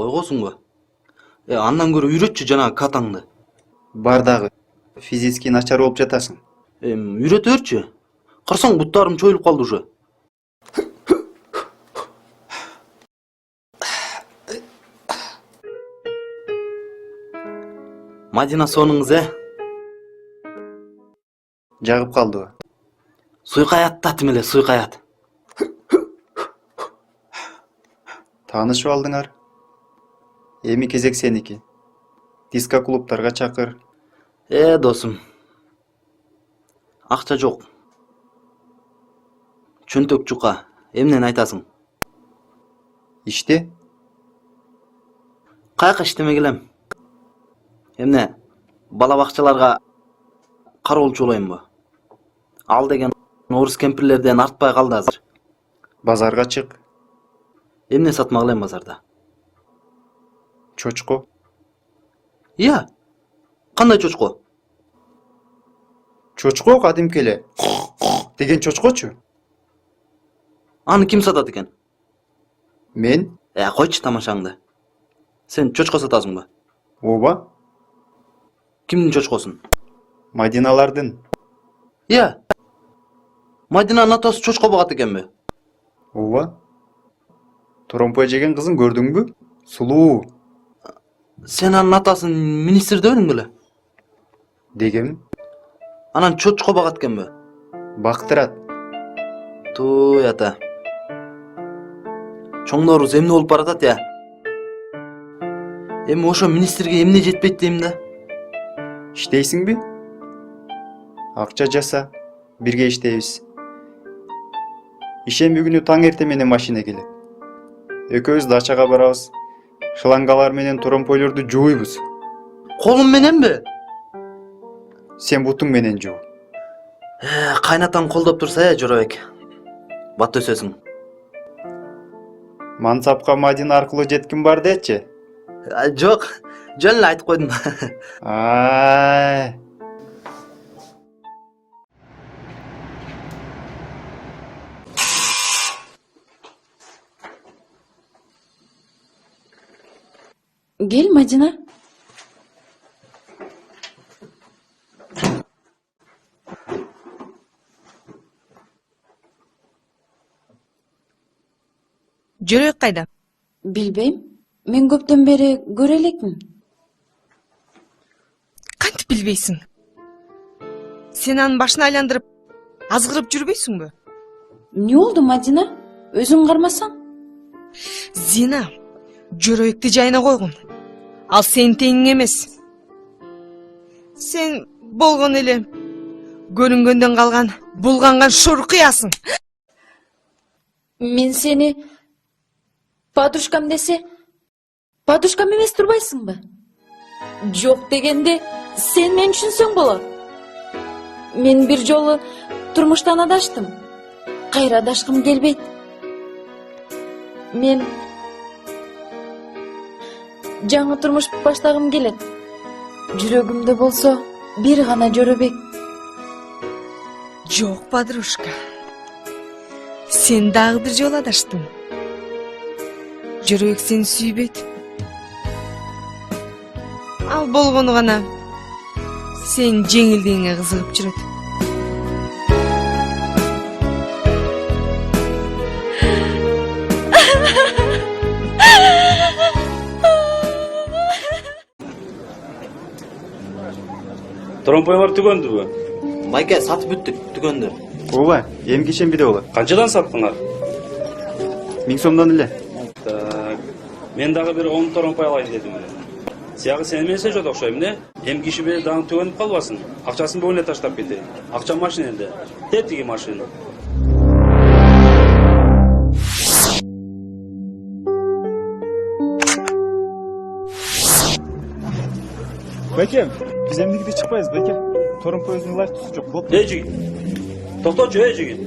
Ойгосуңбу? Андан көрө үйрөтчү жанагы катаңды. Бар дагы. Физически начар болуп жатасың. Үйрөтөрчү. Карасаң буттарым чоюлуп калды уже. Мадина сонуңуз, Жагып калдыбы? Суйкаят татым эле, суйкаят. Таанышып алдыңар? Эми кезек сеники. Диско клубтарга чакыр. Досум. Акча жок. Чөнтөк жука. Эмнени айтасың? Иште? Каяка иштемек элем. Эмне, бала бакчаларга кароолчу болоюмбу? Ал деген орус кемпирлерден артпай калды азыр. Базарга чык. Эмне сатмак элем базарда? Чочко. Iya. Кандай чочко? Чочко кадимки эле деген чочкочу. Аны ким сатат экен? Мен? Койчу тамашаңды. Сен чочко сатасыңбы? Ооба. Кимдин чочкосун? Мадиналардын. Iya. Мадинанын атасы чочко багат экенби? Ооба. Торомпой жеген кызын көрдүңбү? Сулуу. Сен анын атасын министр дебедиң беле? Дегем. Анан чочко багат экенби? Бактырат. Туй ата. Чоңдорубуз эмне болуп баратат я? Эми ошо министрге эмне жетпейт дейм да? Иштейсиңби? Акча жаса, бирге иштейбиз. Ишемби күнү таң эрте менен машина келет. Экөөбүз дачага барабыз. Шлангалар менен торомпойлорду жууйбуз. Колум мененби? Сен бутуң менен жуу. Кайнатаң колдоп турса Жоробек. Бат өсөсүң. Мансапка Мадина аркылуу жетким бар дечи. Жок, жөн эле айтып койдум. Gel Madina. Жөрөк кайда? Bilbeyim. Men köpten beri görelekmim. Кантип билбейсиң? Сен анын башын айландырып, азгырып жүрбөйсүңбү? Ne oldu Madina? Özün karmasan? Зина, Жөрөкти жайына койгун. Ал сенин теңиң эмес. Сен болгон эле көрүнгөндөн калган булганган шуркуясың. Men seni paduşkam dese paduşkam emes turbaysın mı? Yok degende sen men düşünsöң bolar. Men bir jolu turmuştan adaştım. Kayra adaşkım gelbeyt. Men жаңы turmuş başlagım gelet. Жүрөгүмдө болсо bir gana Жөрөбек. Жок, подружка. Сен дагы бир жолу адаштың. Жөрөк сени сүйбөйт. Ал болгону гана сенин жеңилдигиңе кызыгып жүрөт. Торомпойлор түгөндүбү? Майке, сатып бүттүк, түгөндү. Ооба, эмки ишенбиде болот. Канчадан саттыңар? 1000 сомдон эле. Мен дагы бир 10 торомпой алайын дедим. Сиягы сен менен жок окшойм да? Эми киши бери дагы түгөнүп калбасын. Акчасын бөлүнө таштап кетти. Акча машинеде. Тетиги машина. Бекем, биз эмнегиде чыкпайбыз, Бекем? Торомпойдун лайктысы жок, болуп. Эй жигит. Токточу, эй жигит.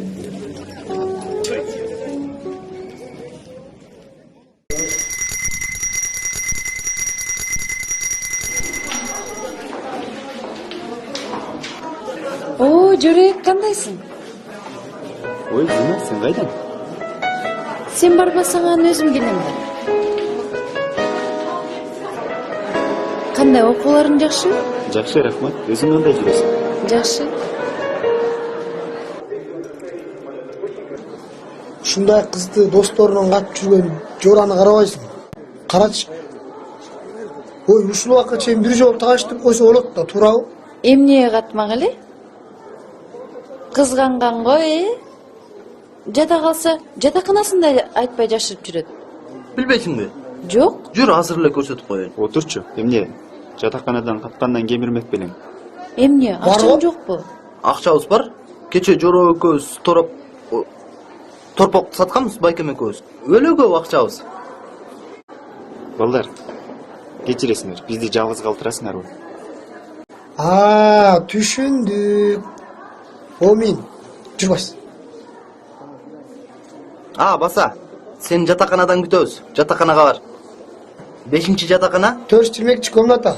Oo Jörek kandaysın? Ой, Зина, сен кайдан? Sen barbasan an özüm gelem. Kanday okularyň jakşı? Жакшы, рахмат. Өзүң кандай жүрөсүң? Jakşı. Ушундай кызды досторунан катып жүргөн Жораны карабайсың. Карачы. Ой, ушул убакка чейин бир жолу таштып койсо болот да, туурабы? Эмнеге катмак эле? Кызганган го, Жата калса, жатаканасында айтпай жашырып жүрөт. Билбейсиңби? Жок. Жүр, азыр эле көрсөтүп коеюн. Отурчу. Эмне? Жатаканадан каткандан кемирмек белең. Эмне? Акчаң жокпу? Акчабыз бар. Кече Жоро экөөбүз торпок сатканбыз Байкем экөөбүз. Өлө көп акчабыз. Балдар, кечиресиңер, бизди жалгыз калтырасыңарбы? Түшүндүк. О мен, жүрбайсың. Баса. Seni жатаканадан күтөбүз. Жатаканага бар. 5-чи жатакана? 420 комната.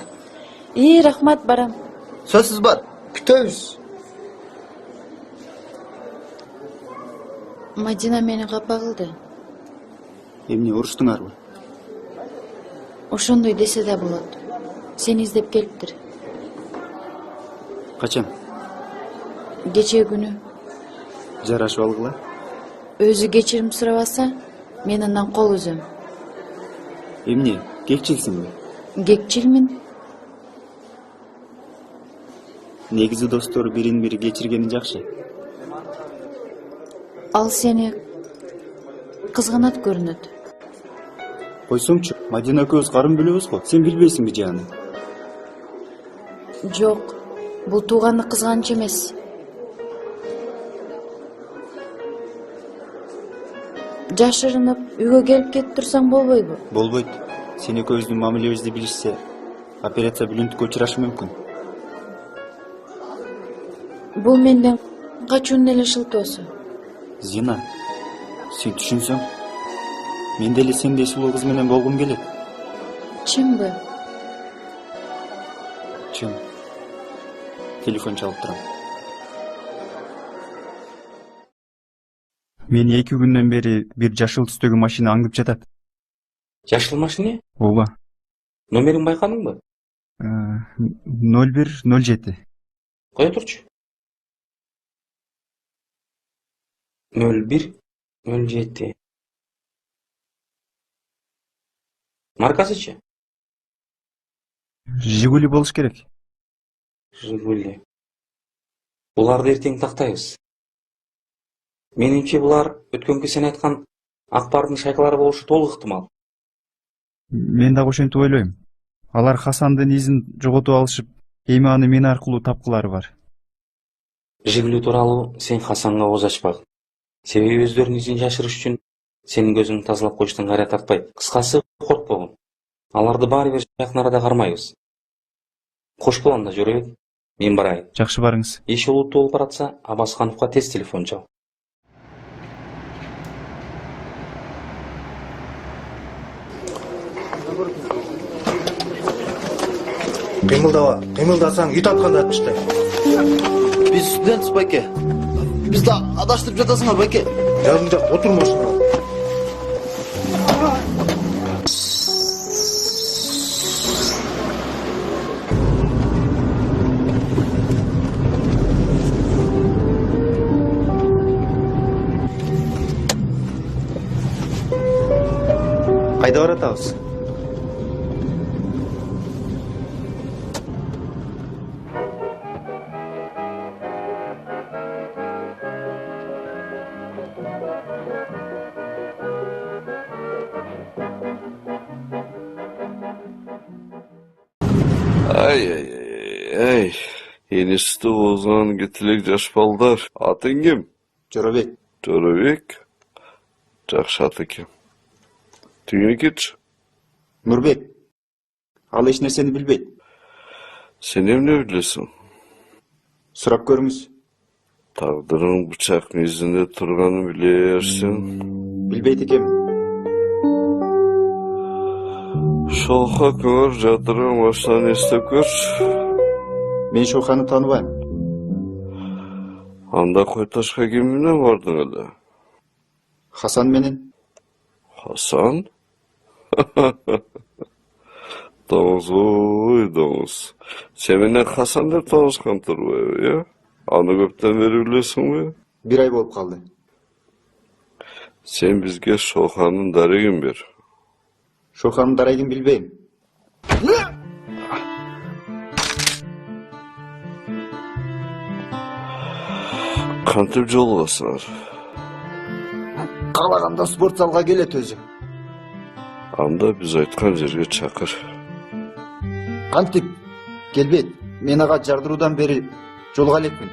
Рахмат, барам. Сөзсүз бар. Күтөбүз. Мадина мени капа кылды. Эмне уруштуңарбы? Ошондой десе да болот. Сени издеп келиптир. Качан? Кечээ күнү. Жарашып алгыла. Өзү кечирим сурабаса, мен андан кол үзөм. Эмне? Кекчилсиңби? Кекчилмин. Негизи достор бирин бири кечиргени жакшы. Ал сени кызганат көрүнөт. Койсоңчу, Мадина экөөбүз карын бөлөбүз го. Сен билбейсиңби жааны? Жок, бул туугандык кызганыч эмес. Жашырынып үйгө келип кетип турсаң болбойбу? Болбойт. Сен экөөбүздүн мамилебизди билишсе, операция бүлүнтүккө учурашы мүмкүн. Бул менден качууну эле шылтоосу. Зина, сен түшүнсөң, мен деле сендей сулуу кыз менен болгум келет. Чынбы? Чын. Телефон чалып турам. Мен 2 күндөн бери бир жашыл түстөгү машина аңдып жатат. Жашыл машина? Ооба. Номерин байкадыңбы? 0107. Кое турчу. 0107. Маркасычы? Жигули болуш керек. Жигули. Буларды эртең тактайбыз. Менимче булар өткөнкү сен айткан акбардын шайкалары болушу толук ыктымал. Мен дагы ошентип ойлойм. Алар Хасандын изин жоготуп алышып, эми аны мен аркылуу тапкылары бар. Жигули тууралуу сен Хасанга ооз ачпагын. Себеби өздөрүнүн изин жашырыш үчүн сенин көзүңдү тазалап коюштан кайра тартпайт. Кыскасы, коркпогун. Аларды баары бир жакын арада кармайбыз. Кош бол анда Жорабек. Мен барайын. Жакшы барыңыз. Иш олуттуу болуп баратса, Абасхановго тез телефон чал. Кыймылдаба, кыймылдасаң ит атканда атышты. Биз студентпиз байке. Бизди адаштырып жатасыңар байке. Жаныңда отур машинага. Кайда баратабыз? Ай. Enişte Ozan getilek жаш балдар. Атың ким? Жорабек. Жорабек? Жакшы ат экен. Түйүнү кетчи. Нурбек. Ал эч нерсени билбейт. Сен эмне билесиң? Сурап көрүңүз. Тагдырың бычак мизинде турганын билерсиң. Билбейт экенмин. Шолха көр жатырың баштан эстеп көрчү. Мен Шоханы тааныбайм. Анда Койташка ким менен бардың эле? Хасан менен. Хасан? Доңуз ой, доңуз. Сен менен Хасан деп таанышкан турбайбы, э? Аны көптөн бери билесиңби? 1 ай болуп калды. Сен бизге Шоханын дарегин бер. Шоханын дарегин билбейм. Кантип жолугасыңар? Каалаганда спорт залга келет өзү. Анда биз айткан жерге чакыр. Кантип келбейт. Мен ага жардыруудан бери жолуга элекмин.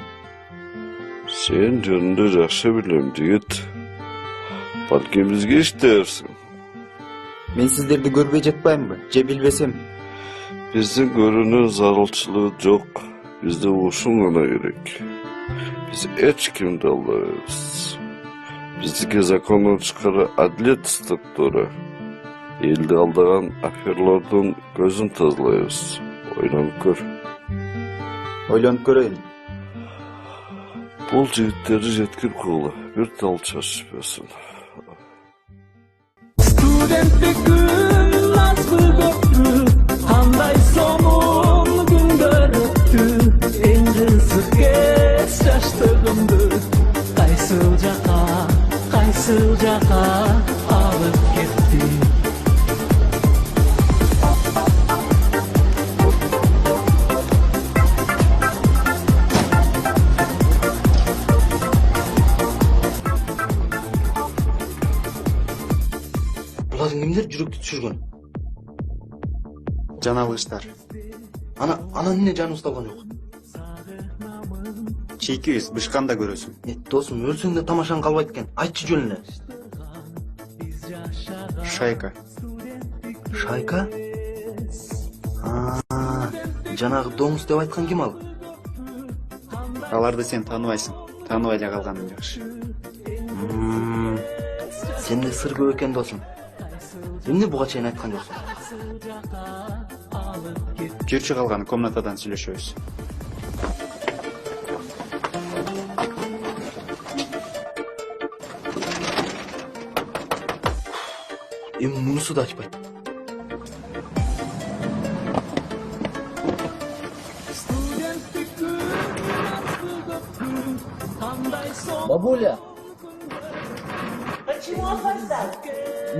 Сен жөнүндө жакшы билем, жигит. Балким бизге иштээрсиң. Мен сиздерди көрбөй жатпаймынбы? Же билбесем? Биздин көрүүнүн зарылчылыгы жок. Бизде ушун гана керек. Biz eç kimde alırız. Bizdiki zakondan çıkarı adliye statuları. Elde aldığan aferlerden gözün tazlayız. Oynanıp gör. Ойлонуп көрөйүн. Бұл жігіттері жеткір қолы. Bir tal çarşıpıyorsun. Studenttік күн назгы көптү, кандай сонун күндөр өттү. Эң кызык кез жаштыгымды кайсыл жака алып кетти. Бұлардың немдер жүректі түшірген? Жаналгычтар. Ана не жаны ұсталған жоқ? Чейки үз, бышканда көрөсүң. Досым, өлсең де тамашаң қалбайды екен. Айтшы жөніне. Шайка. Шайка? Жанағы доңыз деп айтқан кем ал? Аларды сен тааныбайсың. Тааныбай эле калганың жакшы. Сенде сыр көп екен досым. Эмне буга чейин айткан жоксуң? Жүрчү калган комнатадан сүйлөшөбүз. Эми мунусу да ачпайт. Бабуля, Почему опоздал?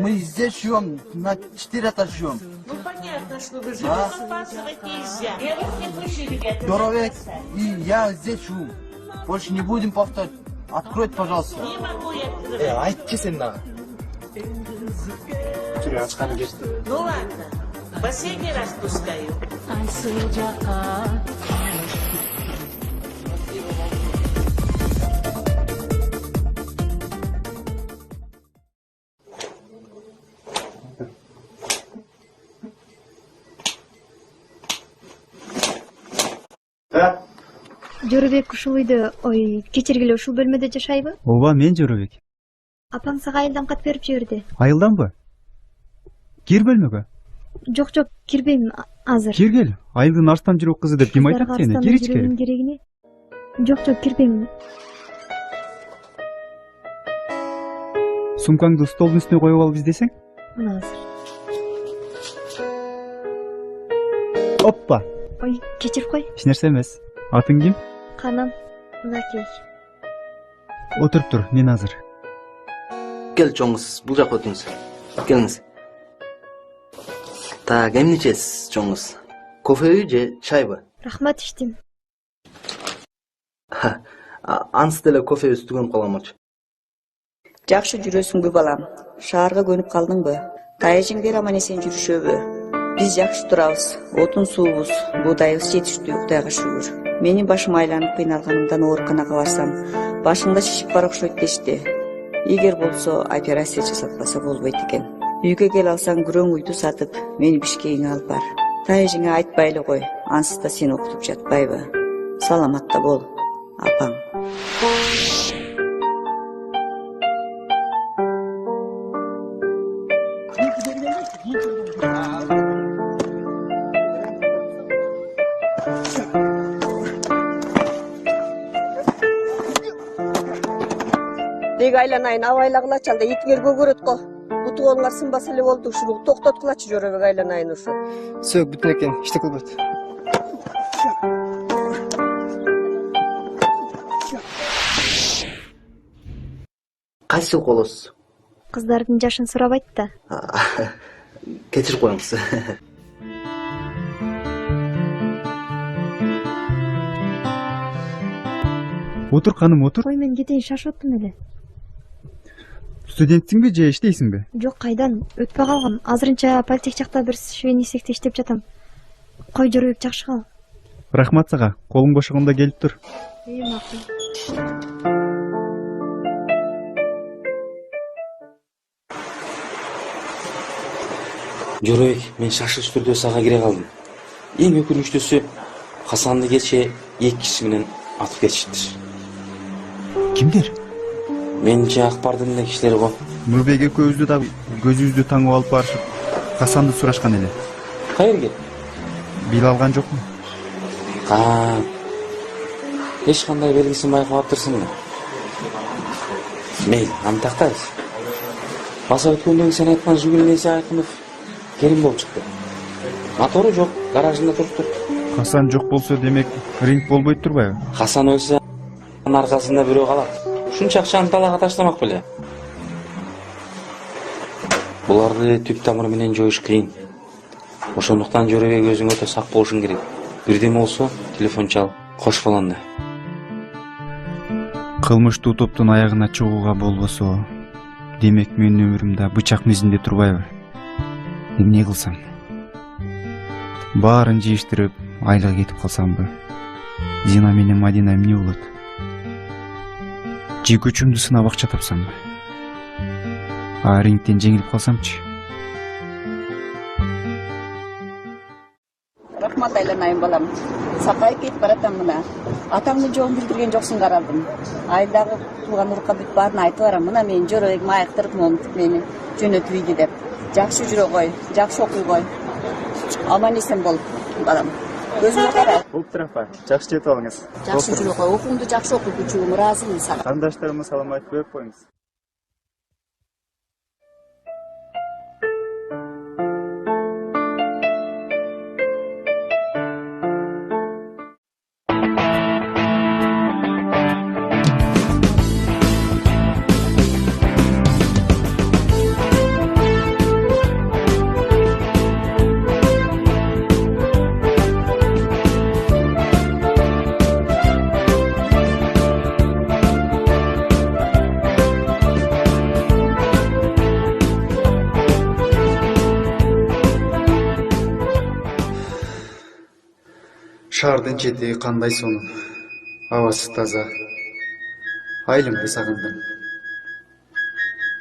мы здесь живем, на 4 этажа живем. Ну понятно, что вы живете. Опаздывать нельзя. Я вас не пущу, ребята. Доровек, и я здесь живу. Больше не будем повторять. Откройте, пожалуйста. Не могу я открыть. Айтчы сен да. Түрө ачканы кетти. Ну ладно, последний раз пускаю. Жорабек ушул үйдө, кечиргиле ушул бөлмөдө жашайбы? Ооба, мен Жорабек. Апаң сага айылдан кат берип жиберди. Айылданбы? Кир бөлмөгө. Жок, кирбейм азыр. Киргел. Айылдын арстан жүрөк кызы деп ким айтып сени? Кир ичкери. Керегине. Жок, кирбейм. Сумкаңды столдун үстүнө коюп алып издесең? Мына азыр. Оппа. Ой, кечирип кой. Эч нерсе эмес. Атың ким? Канам. Мынакей. Отуруп тур, мен азыр. Кел чоңуз, бул жакка өтүңүз. Келиңиз. Так, эмне ичесиз чоңуз? Кофеби же чайбы? Рахмат, иштим. Ансы деле кофебиз түгөнүп калганмачы. Жакшы жүрөсүңбү балам? Шаарга көнүп калдыңбы? Тайжиңдер аман эсен жүрүшөбү? Биз жакшы турабыз. Отун суубуз, буудайыбыз жетиштүү, Кудайга шүгүр. Менин башым айланып кыйналганымдан ооруканага барсам, башыңда шишип бар окшойт дешти. Эгер болсо операция жасатпаса болбойт экен. Үйгө кел алсаң күрөң үйдү сатып, мени Бишкегиңе алып бар. Тайжиңе айтпай эле кой, ансыз да сени окутуп жатпайбы? Саламатта бол, апаң. Деги айланайын, абайлагыла чалда, итиңер көгөрөт го. Бутугоңар сынбаса эле болду, ушуну токтоткулачы Жорабек айланайын ушу. Сөк бүтүн экен, иште кылбайт. Кайсы колосуз? Кыздардын жашын сурабайт да. Кечирип коюңуз. Отур каным, отур. Ой, мен кетейин, шашып аттым эле. Студентсиңби же иштейсиңби? Жок, кайдан, өтпөй калгам. Азырынча политех жакта бир швейнисекте иштеп жатам. Кой, Жорабек, жакшы кал. Рахмат сага, колуң бошогондо келип тур. Макул. Жорабек, мен шашылыш түрдө сага кире калдым. Эң өкүнүчтүүсү Хасанды кече 2 киши менен атып кетишти. Кимдер? Менимче акбардын эле кишилери го. Нурбек экөөбүздү да көзүбүздү таңып алып барышып, Хасанды сурашкан эле. Кайерге? Биле алган жокму? Эч кандай белгисин байкабаптырсыңбы? Мейли, аны тактайбыз. Баса өткөндөн сен айткан Жигули несе Айкынов келин болуп чыкты. Мотору жок, гаражында туруптур. Хасан жок болсо демек ринг болбойт турбайбы? Хасан өлсө анын аркасында бирөө калат. Ушунча акчаны талаага таштамак беле. Буларды түп тамыры менен жоюш кыйын. Ошондуктан Жорабек өзүң өтө сак болушуң керек. Бирдеме болсо телефон чал, кош баланды. Кылмыштуу топтун аягына чыгууга болбосо, демек менин өмүрүмдө бычак мизинде турбайбы? Эмне кылсам? Баарын жыйыштырып, айла кетип калсамбы? Зина менен Мадина эмне болот? Жи күчүмдү сынап акча тапсамбы? Рингден жеңилип калсамчы? Рахмат айланайын балам. Сакайып кетип баратам мына. Атаңдын жолун билдирген жоксуң каралдым. Айдагы тууган урукка бүт баарын айтып барам. Мына мен Жорабек майыктырып момуntуп мени жөнөтүп ийди деп. Жакшы жүрө кой, жакшы окуй кой. Аман эсен бол, балам. Көзүңө кара. Болуптур апа, жакшы жетип алыңыз. Жакшы жүрө кой, окууңду жакшы окуй күчүгүм, ыраазымын сага. Кандашдарыма салам айтып берип коюңуз. Шаардын чети кандай сонун, абасы таза. Айылымды сагындым.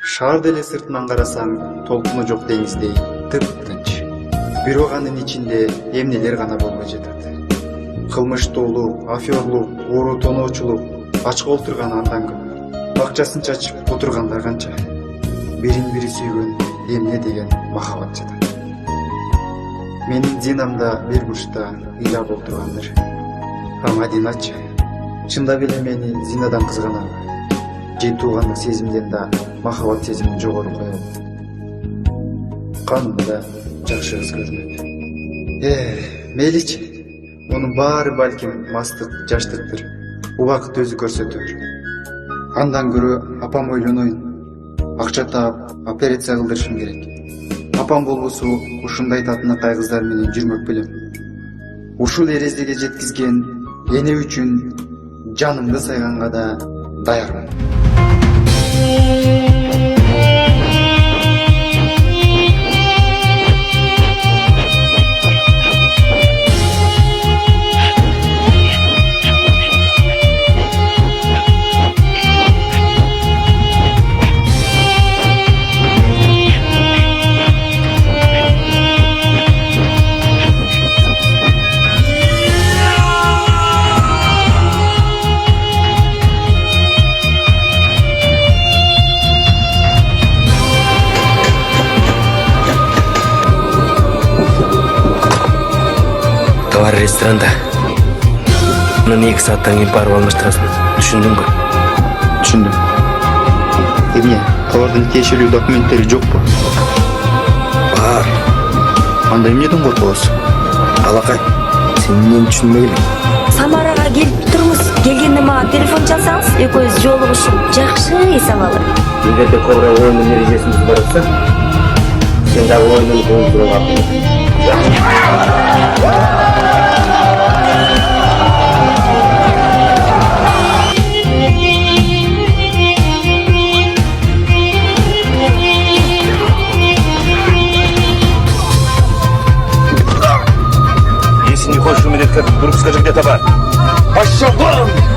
Шаар деле сыртынан карасаң, толкуну жок деңиздей тып-тынч. Бирок анын ичинде эмнелер гана болбой жатат. Кылмыштуулук, аферлук, ууру тоноочулук, ачка олтурган андан көп. Акчасын чачып отургандар канча. Бирин-бири сүйгөн эмне деген махабат жатат. Менин Зинамда бир бурчта ыйлап олтургандыр. Мадиначы, чындап эле мени Зинадан кызганабы? Же туугандык сезимден да махабат сезимин жогору коебу? Канымда да жакшы кыз көрүнөт. Мейличи, мунун баары балким мастык, жаштыктыр. Убакыт өзү көрсөтөр. Андан көрө апам ойлонойн. Акча таап, операция кылдырышым керек. Апам болбосо ушундай татынакай кыздар менен жүрмөк белем. Ушул эрезеге жеткизген эне үчүн жанымды сайганга да даярмын. Товар ресторанда. Муну 2 сааттан кийин барып алмаштырасың. Түшүндүңбү? Түшүндүм. Эмне, товардын тиешелүү документтери жокпу? Бар. Анда эмнеден коркосуң? Алакай, сен эмнени түшүнбөй элең? Самарага келип турмуз. Келгенде мага телефон чалсаңыз, экөөбүз жолугушуп жакшы эс алалы. Эгерде кобра оюнун эрежесин бузбаса, сен дагы оюнун көңүлүрө калдың. Если не хочешь умереть, как Брукская, где-то бар. Пошел вон!